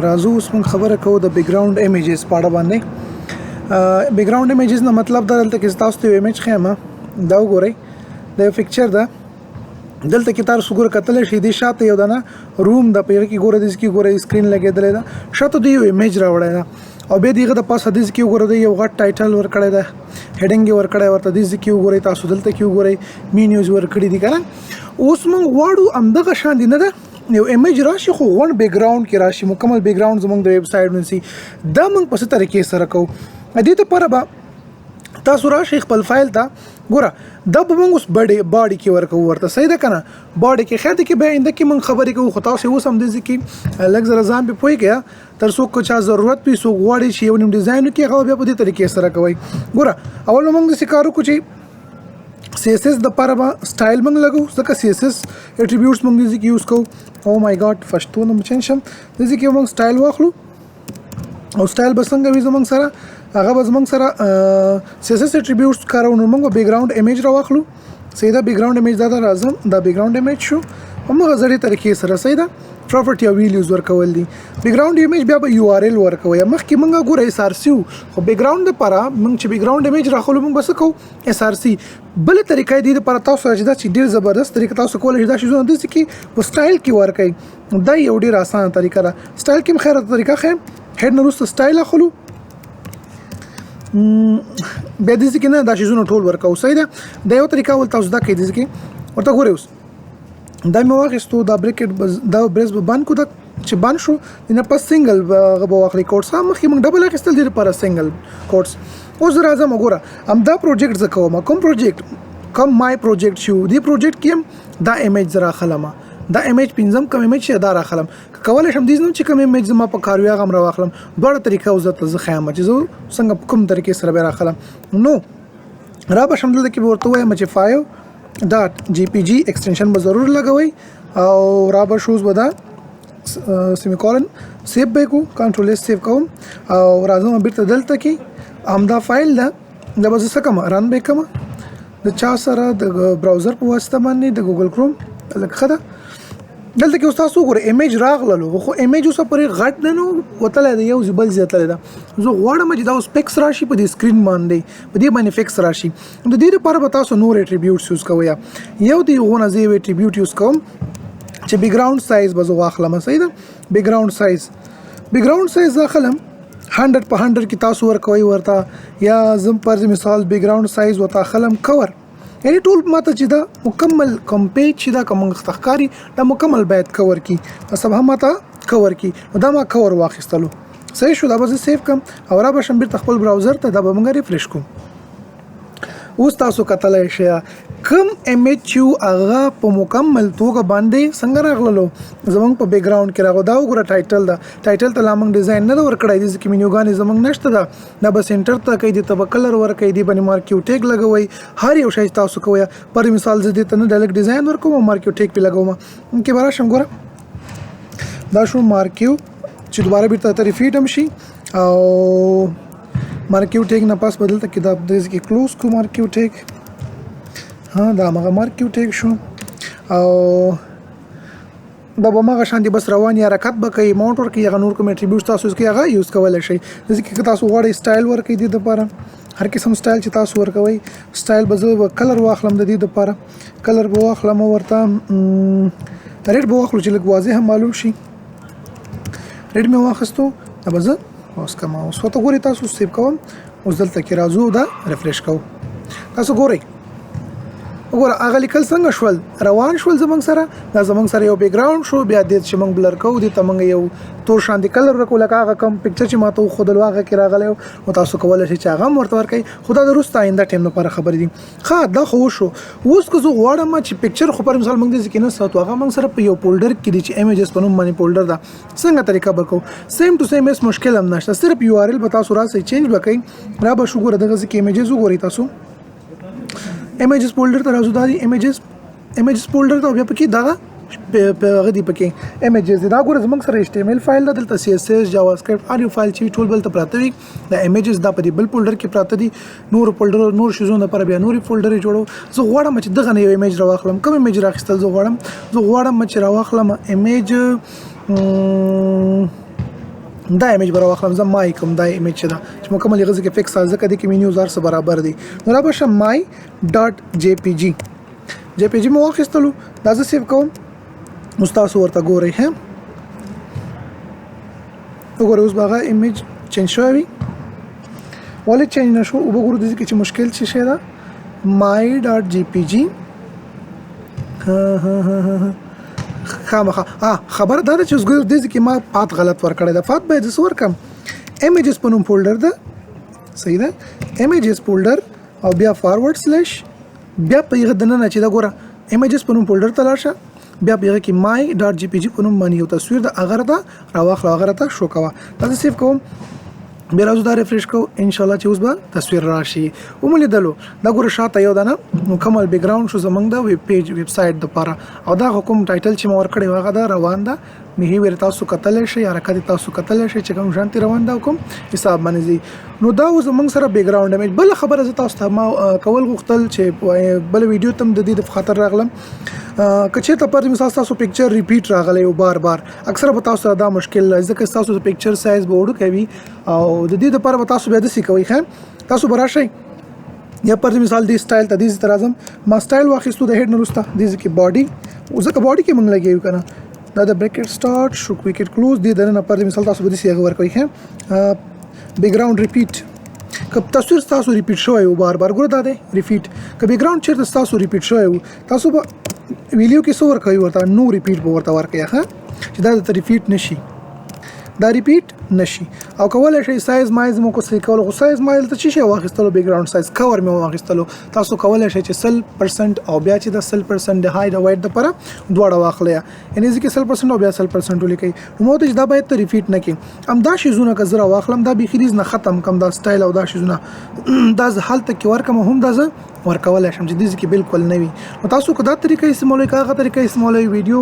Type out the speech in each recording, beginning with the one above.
راځو اوس موږ خبره کوو د بیک ګراوند ایمیجز په اړه باندې. بیک ګراوند ایمیجز نه مطلب دا دلته کې تاسو ته ایمیج ښیم دا وګورئ د یو پکچر ده دلته کې تاسو ګوره کتلی شئ د شاته یو دانه روم د په هغې کې ګوره داسې کې ګوره سکرین لګېدلی ده شاته د یو ایمیج راوړی ده او بیا د هغه د پاسه داسې کې وګوره د یو غټ ټایټل ورکړی ده هیډینګ یې ورکړی ورته داسې کې وګورئ تاسو دلته کې وګورئ مینیوز ورکړي دي که نه. اوس موږ غواړو همدغه شان دي نه ده یو ایمیج راشي خو غونډ بیک ګراوند کې راشي مکمل بیک ګراوند زموږ د ویب سایټ ونسي دا موږ په څه طریقې سره کوو. دې دپاره به تاسو راشئ خپل فایل ته ګوره دا به موږ اوس باډي کې ورکوو ورته صحیح ده که نه باډي کې خیر دی کې بیا آینده کې موږ خبرې کوو خو تاسو اوس همداسې کې لږ زره ځان پې پوهېږئ تر څو که چا ضرورت وي څوک غواړي چې یو نیم ډیزاین وکړي هغه بیا په دې طریقې سره کوئ. ګوره اول به موږ داسې کار وکړو چې CSS دپاره به سټایل موږ لګو ځکه CSS اټریبیوټس موږ داسې کې یوز کوو. او مای ګاډ پښتو نه چینج شم داسې کې موږ سټایل واخلو او سټایل به څنګه وي زموږ سره هغه به زموږ سره CSS اټریبیوټس کاروو نو موږ بیک ګراوند ایمیج راواخلو صحیح ده بیک ګراوند ایمیج دا راځم دا بیک ګراوند ایمیج شو همغه زړې طریقې سره صحیح ده پراپرټي او ویلیوز ورکول دي. بیک ګراوند ایمیج بیا به URL ورکوي مخکې موږ ګوره SRC وو خو بیک ګراوند دپاره موږ چې بیک ګراوند ایمیج راخلو موږ به څه کوو SRC بله طریقه یې دې دپاره تاسو چې دا چې ډېر زبردست طریقه تاسو کولی شئ دا شیزونه داسې کې په سټایل کې ورکوئ دا یو ډېر اسانه طریقه ده. سټایل کې هم خیره طریقه ښیم هیډ نه وروسته سټایل اخلو بیا داسې کې نه دا شیزونه ټول ورکوو صحیح ده دا یو طریقه ول تاسو دا کوئ داسې کې ورته ګورئ اوس دا مې واخیستو دا بریکټ دا بریس به بند کړو دا چې بند شو نه پس سنگل هغه به واخلي کوټس مخکې موږ ډبل اخیستل دي لپاره سنگل کوټس. اوس راځم وګوره همدا پروجیکټ زه کوم کوم پروجیکټ کوم مای پروجیکټ شو دې پروجیکټ کې دا ایمیج زه راخلم دا ایمیج پنځم کوم ایمیج چې دا راخلم کولی شم دې نو چې کوم ایمیج زما په کار وي هغه هم راواخلم دواړه طریقه اوس درته زه ښیم چې زه څنګه په کوم طریقې سره به راخلم نو را به شم دلته کې به ورته ووایم چې فایل ډاټ JPG ایکسټنشن به ضرور لګوئ او را به شوز به دا سیمیکولن سیو به کو کنټرول S سیو کوم او راځم بیرته دلته کې همدا فایل ده دا به زه څه کوم رن به کوم د چا سره د براوزر په واسطه باندې د ګوګل کروم لکه ښه ده دلته کې اوس تاسو وګورئ ایمیج راغللو خو ایمیج اوسه پورې غټ نه نو وتلی دی یو بل ځای تللی ده زه غواړم چې دا اوس فکس راشي په دې سکرین باندې په دې باندې فکس راشي د دې لپاره به تاسو نور اټریبیوټس یوز کوئ یو د هغو نه زه یو اټریبیوټ یوز کوم چې بیک ګراوند سایز به زه واخلم صحیح ده بیک ګراوند سایز اخلم 100 په 100 کې تاسو ورکوئ ورته یا زه پر مثال بیک ګراوند سایز ورته اخلم کور یعنی ټول ماته چې دا مکمل کوم پیج چې دا کوم ښکاري دا مکمل باید کور کی سبا ماته کور کی دا ما کور واخیستلو صحیح شو دا به زه سیو کم او را به شم بیرته خپل براوزر ته دا به موږ ریفریش کوم. اوس تاسو کتلی شئ کوم ایمیج چې هغه په مکمل توګه باندې څنګه راغللو زموږ په بیک ګراوند کې راغلو دا وګوره ټایټل ده ټایټل ته لا موږ ډیزاین نه ده ورکړی دي ځکه مینیوګانې زموږ نشته ده دا به سینټر ته کوي دې ته به کلر ورکوي دې باندې مارکیو ټیګ لګوئ هر یو شی تاسو کوئ پر مثال زه دې ته نه ډایرکټ ډیزاین ورکوم او مارکیو ټیګ پې لګوم کې به راشم ګوره دا شو مارکیو چې دوباره بیرته ته ریفیټ هم شي او مارکیو ټیګ نه پاس بدلته کې دا داسې کې کلوز کو مارکیو ټیګ دا هغه مارکیو ټیګ شو او دا به هماغه شان دي بس روان یا حرکت به کوي ماونټ ورکوي هغه نور کوم اټریبیوټس تاسو کې هغه یوز کولی شئ داسې کې تاسو غواړئ سټایل ورکوئ دې دپاره هر قسم سټایل چې تاسو ورکوئ سټایل به زه کلر واخلم د دې دپاره کلر به واخلم ورته ریډ به واخلو چې لږ واضح هم معلوم شي ریډ مې واخیستو دا به زه اوس کوم اوس ورته ګورئ تاسو سیو کوم اوس دلته کې راځو دا ریفریش کوو تاسو ګورئ وګوره هغه لیکل څنګه شول روان شول زموږ سره دا زموږ سره یو بیک ګراوند شو بیا دې چې موږ بلر کوو دې ته موږ یو تور شاندې کلر ورکوو لکه هغه کوم پکچر چې ما ته وښودلو هغه کې راغلی او تاسو کولی شئ چې هغه هم ورته ورکوئ خو دا د وروسته آینده ټایم لپاره خبرې دي ښه دا خو وشو اوس که زه غواړم چې پکچر خو پر مثال موږ داسې کې نه ساتو هغه موږ سره په یو فولډر کې دي چې ایمیجز په نوم باندې فولډر ده څنګه طریقه به کوو سیم ټو سیم هېڅ مشکل هم نشته صرف URL به تاسو راسئ چینج به کوئ را به شو ګوره دغسې کې ایمیجز وګورئ تاسو ایمیجز فولډر ته راځو دا دی ایمیجز فولډر ته بیا پکې دغه هغه دی پکې ایمیجز دا ګوره زموږ سره HTML فایل ده دلته CSS JavaScript هر یو فایل چې ټول بل ته پراته وي دا ایمیجز دا په دې بل فولډر کې پراته دي نور فولډر نور شیزونه لپاره بیا نورې فولډر جوړو زه غواړم چې دغه نه یو ایمیج راواخلم کوم ایمیج راخیستل زه غواړم چې راواخلم ایمیج دا ایمیج براخلم زه مای کوم دا ایمیج چې دا چې مکمل غزه کې فکس ځکه د کې مینیو زار سره برابر دي نو را بشه my.jpg جی مو واخیستلو دا زه سیو کوم مستاسو ورته ګورئ ها وګورئ اوس باغه ایمیج چینج شوی ولې چینج نشو وګورئ د دې کې چې مشکل څه شي دا my.jpg خامخه خبر دا چې اوس ګور د دې کې ما پات غلط ور کړی دا پات به د سور کم images په نوم فولډر ده صحیح ده images فولډر او بیا فارورډ سلیش بیا په یغه دنه چې دا ګوره images په نوم فولډر ته لاړ شه بیا په یغه کې my.jpg په نوم باندې یو تصویر د اگر دا راوخله اگر ته شو کوه دا سیف کوم بیا راځو دا ریفریش کو ان شاء الله چې اوس به تصویر راشي وملیدلو دا ګوره شاته یو دنه مکمل بیک گراوند شو زمنګ دا ویب پیج ویب سټ د پاره او دا حکم ټایټل چې مور کړی واغه دا روان ده میهویر تاسو کتل شي حرکت تاسو کتل شي چې کوم شانتي روان ده کوم حساب باندې نو دا اوس زمنګ سره بیک گراوند ایمیج بل خبره ز تاسو ته ما کول غوښتل چې بل ویډیو تم د دې د خاطر راغلم کچې ته پر مثال تاسو پکچر ریپیټ راغلی او بار بار اکثر به تاسو دا مشکل ځکه تاسو د پکچر سایز به وړو کوي او د دې لپاره به تاسو بیا د سی کوي خام تاسو براشي یا پر مثال دی سټایل ته دې تر اعظم ما سټایل واخیستو د هډ نرسته دې کې باډي او ځکه باډي کې مونږ لګیو کنه دا د بریکټ سٹارټ شو کویکټ کلوز دې درنه پر مثال تاسو به دې سی غوړ کوي خام بیک گراوند ریپیټ کله تصویر تاسو ریپیټ شوی او بار بار ګور دا دی ریپیټ کله بیک گراوند چیرته تاسو ریپیټ شوی تاسو به ویډیو کې څو ور کوي ورته نو ریپیټ به ورته ورکړي ها چې دا د ریپیټ نشي دا ریپیټ نشي او کولای شي سایز مایز مو کو سې کول خو سایز مایل ته چی شي واخیستلو بیک گراوند سایز کور مې واخیستلو تاسو کولای شي چې 100% او بیا چې د 100% د هاید او وایډ لپاره دواړه واخلیا یعنی ځکه 100% او بیا 100% ولیکي نو ته دا باید ته ریپیټ نه کی ام دا شی زونه کزره واخلم دا به خریز نه ختم کم دا سټایل او دا شی زونه دا حالت کې ورکم هم دا ورکول شم چې دې کې بالکل نه وي نو تاسو کو دا طریقې استعمالوي کاغه طریقې استعمالوي ویډیو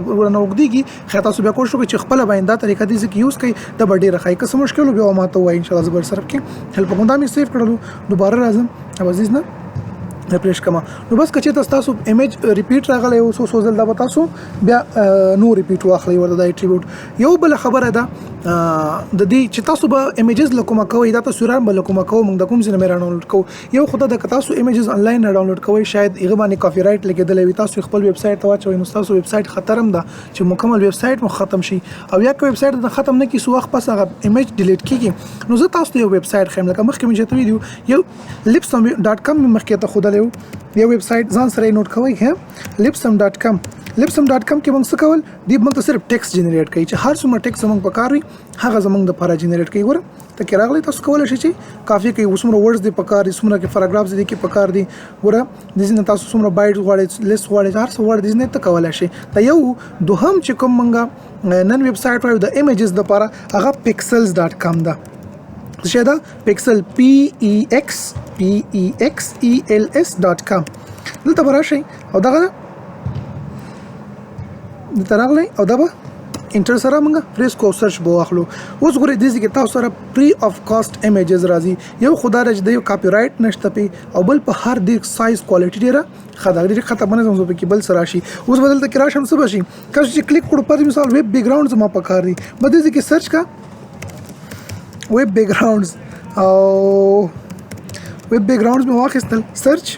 ورنه وګديږي خه تاسو بیا کوشش وکړئ چې خپل باندې دا طریقې دې کې یوز کړئ د ډېر راخای که څه مشکل بیا ماته وای ان شاء الله زبر صرف کې هلپ کوم دا مې سیف کړلو دوباره راځم عزیز نه ریفریش کما نو بس کچې تاسو ایمیج ریپیټ راغلی او سوزل دا تاسو بیا نو ریپیټ واخلي ورته د اټریبیوټ یو بل خبره ده د دې چې تاسو به ایمیجز لکوم کوي دا تصویران به لکوم کوم موږ د کوم ځای نه ډاونلوډ کوو یو خدای د تاسو ایمیجز انلاین ډاونلوډ کوي شاید هغه باندې کاپی رائټ لګیدل وي تاسو خپل ویب سټ ته واچوي نو تاسو ویب سټ خطرم ده چې مکمل ویب سټ مو ختم شي او یا ویب سټ د ختم نه کی سو وخت پس هغه ایمیج ډیلیټ کیږي نو زه تاسو یو ویب سټ خیم لکه مخکې مې چته ویډیو یو lipsum.com مخکې ته خدای یو ویب سټ ځان سره نوٹ کوي هم lipsum.com کې موږ څه کول دی موږ ته صرف ټیکست جنریټ کوي چې هر څومره ټیکست موږ پکاري هغه زموږ د لپاره جنریټ کوي ګوره ته کې راغلی تاسو کولای شئ چې کافي کوي وسمره ورډز دی پکاري څومره کې پیراګرافز دي کې پکار دي ګوره د دې نه تاسو څومره بایټس غواړئ لیست غواړئ هر څه ورډ دي نه ته کولای شئ ته یو دوهم چې کوم موږ نن ویب سټ وایو د ایمیجز لپاره هغه pixels.com ده څه ده پکسل pexels.com دلته براشي او دغه دلته راغلی او دا به انټر سره موږ فریس کو سرچ بو اخلو اوس ګورئ د دې کې تاسو سره پری اف کاست ایمیجز راځي یو خدای راځي د یو کاپی رائټ نشته پی او بل په هر د سایز کوالټی ډیره خدای ختم نه زموږ په بل سره شي اوس بدل ته کراشم څه بشي کله چې کلیک کړو پر مثال ویب بیک گراوند زما پکار دي بده دې کې سرچ کا ویب بیک گراوندز او ویب بیک گراوندز مې واخیستل سرچ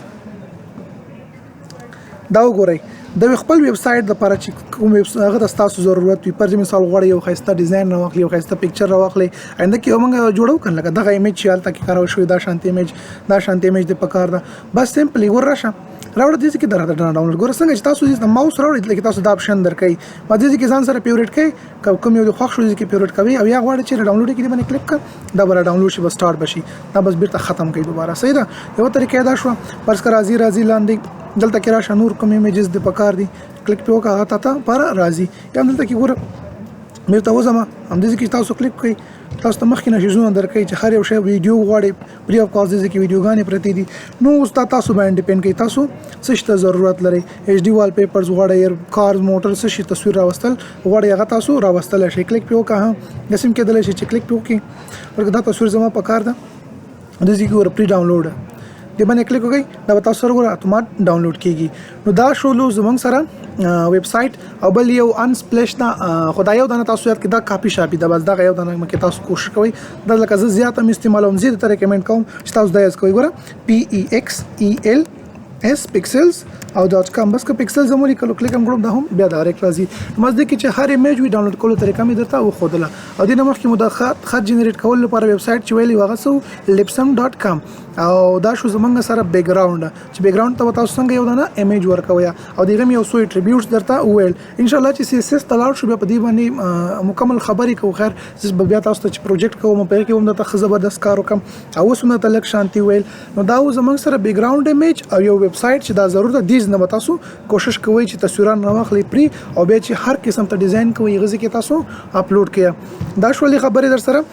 دا وګورئ د خپل ویب سټ لپاره چې کوم هغه د تاسو ضرورت وي پر مثال غواړئ یو خاصه ډیزاین راوخلی یو خاصه پکچر راوخلی انده کې موږ جوړو کړل لکه دغه ایمیج چې حالت کې کارو شوی دا شانتي ایمیج د پکار ده بس سمپلی ورشه راوړل دي چې درته ډاونلوډ ګور څنګه چې تاسو د ماوس راوړل لکه تاسو دا اپشن درکې ما دې کې ځان سره پیوریټ کوي کوم یو خوښ شو چې پیوریټ کوي او یا غواړئ چې ډاونلوډ کې باندې کلیک کړئ دا بل ډاونلوډ شي بس سٹارټ بشي دا بس بیرته ختم کوي دوباره صحیح ده یو طریقې دا شو پرس کر راځي لاندې دلته کې راشه نور کوم ایمیجز د پکار دي کلیک په وکړه تا پر راځي یا دلته کې ګور مې ته وځم هم دې کې تاسو کلیک کړئ تاسو ته مخکې نشي زونه درکې چې هر یو شی ویډیو غواړي پری اف کاست دې کې ویډیوګانې پرتی دي نو تاسو باندې ډیپند کوي تاسو څه شته ضرورت لري ایچ ډي وال پیپرز غواړي کارز موټر څه شي تصویر راوستل غواړي هغه تاسو راوستل شي کلیک په وکړه نسیم کېدل شي چې کلیک په وکړي ورګه دا تصویر زما پکار ده دې کې ور پری ډاونلوډ دې باندې کلیک وکړئ دا به تاسو سره ګوره اتومات ډاونلوډ کیږي نو دا شولو زمونږ سره ویب سایت او بل یو انسپلیش دا خدای یو دانه تاسو یاد کې دا کاپی شاپی دا بس دا یو دانه مکه تاسو کوشش کوئ دا لکه زه زیات هم استعمالوم زیات ته ریکمند کوم چې تاسو دا یاد کوئ ګوره PEXELS پکسلز او .com بس که پکسل زمونی کلو کلیک هم کړم دا هم بیا ډایرکټ راځي مزه کې چې هر ایمیج وی ډاونلوډ کولو طریقه مې درته و خودله او دینه مخکې مو د خط جنریټ کول لپاره ویب سایت چې ویلی واغه سو lipsum.com او دا شو زمونږ سره بیک گراوند چې بیک گراوند ته تاسو څنګه یو دانه ایمیج ورکوي او دغه یو سو اټریبیوټس درته ویل ان شاء الله چې CSS تلاړ شو بیا په دې باندې مکمل خبرې کو خیر زه بیا تاسو ته پروجیکټ کوم په کې هم د زبردست کار وکم او وسونه تلک شانتي ویل نو دا زمونږ سره بیک گراوند ایمیج او یو ویب سایت چې دا ضرورت دي نه تاسو کوشش کوئ چې تصویران راوخلي پری او بیا چې هر قسم ته ډیزاین کوئ غزي کې تاسو اپلوډ کړئ دا شولې خبرې در سره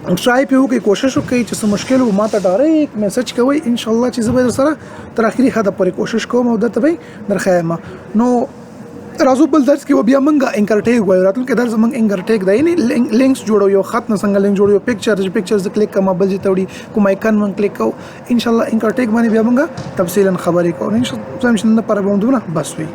ټرای په وکي کوشش وکړئ چې څه مشکل و ماته ډایرکټ میسج کوئ ان شاء الله چې زه به در سره تر اخري حد پورې کوشش کوم او درته به درخوایم نو راځو بل درس کې بیا موږ انکرټیګ وایو راتلونکي درس موږ انکرټیګ دی نه لینکس جوړو یو خط نه څنګه لینک جوړو پکچرز کلیک کوم بل چې توړي کوم آیکن من کلیک کو ان شاء الله انکرټیګ باندې بیا موږ تفصیلا خبرې کوو ان شاء الله زموږ نه پر بوندونه بس وي